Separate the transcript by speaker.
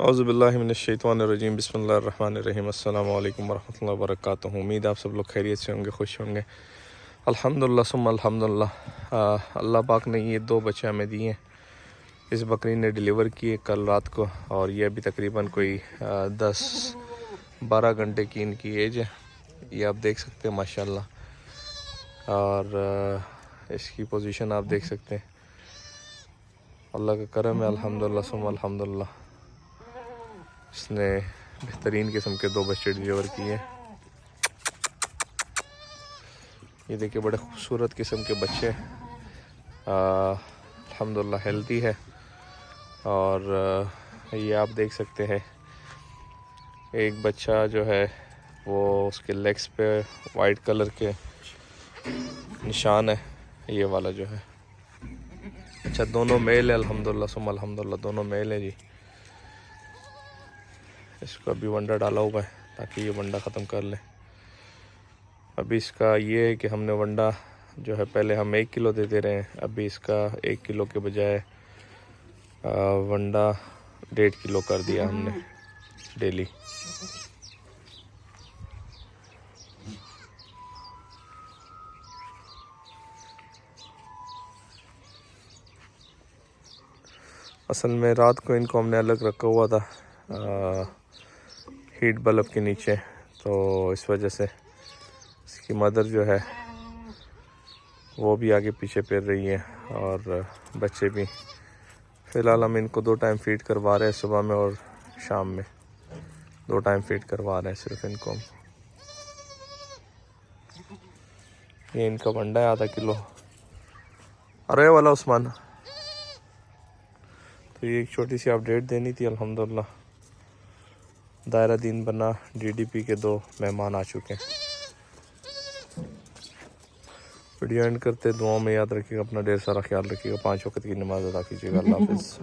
Speaker 1: औज़ुबिल्लाहिमिनश्शैतानिर्रजीम बिस्मिल्लाहिर्रहमानिर्रहीम अस्सलामु अलैकुम वरहमतुल्लाहि वबरकातुहू। उम्मीद आप सब लोग खैरियत से होंगे, खुश होंगे। अल्हम्दुलिल्लाह सुम्मा अल्हम्दुलिल्लाह। अल्लाह पाक ने ये 2 बच्चे हमें दिए हैं। इस बकरी ने डिलीवर किए कल रात को और ये अभी तकरीबन कोई 10-12 घंटे की इनकी एज है। ये आप देख सकते हैं माशाल्लाह। और इसकी पोजीशन आप देख सकते हैं। अल्लाह का करम है, अल्हम्दुलिल्लाह सुम्मा अल्हम्दुलिल्लाह। इसने बेहतरीन किस्म के 2 बच्चे डिलीवर किए। ये देखिए बड़े खूबसूरत किस्म के बच्चे, अल्हम्दुलिल्लाह हेल्दी है। और ये आप देख सकते हैं एक बच्चा जो है वो उसके लेग्स पे वाइट कलर के निशान है, ये वाला जो है। अच्छा, दोनों मेल है अल्हम्दुलिल्लाह सुम्मा अल्हम्दुलिल्लाह, दोनों मेल है जी। इसको अभी वंडा डाला हुआ है ताकि ये वंडा ख़त्म कर ले। अभी इसका ये है कि हमने वंडा जो है पहले हम 1 किलो देते रहे हैं, अभी इसका 1 किलो के बजाय वंडा 1.5 किलो कर दिया हमने डेली। असल में रात को इनको हमने अलग रखा हुआ था हीट बल्ब के नीचे, तो इस वजह से इसकी मदर जो है वो भी आगे पीछे फिर रही है और बच्चे भी। फ़िलहाल हम इनको 2 टाइम फीड करवा रहे हैं, सुबह में और शाम में 2 टाइम फीड करवा रहे हैं सिर्फ इनको। ये इनका वंडा है आधा किलो। अरे वाला उस्मान, तो ये एक छोटी सी अपडेट देनी थी। अल्हम्दुलिल्लाह दायरा दीन बना DDP के 2 मेहमान आ चुके हैं। वीडियो एंड करते, दुआओं में याद रखिएगा, अपना ढेर सारा ख्याल रखिएगा, 5 वक्त की नमाज़ अदा कीजिएगा। अल्लाह हाफ़िज़।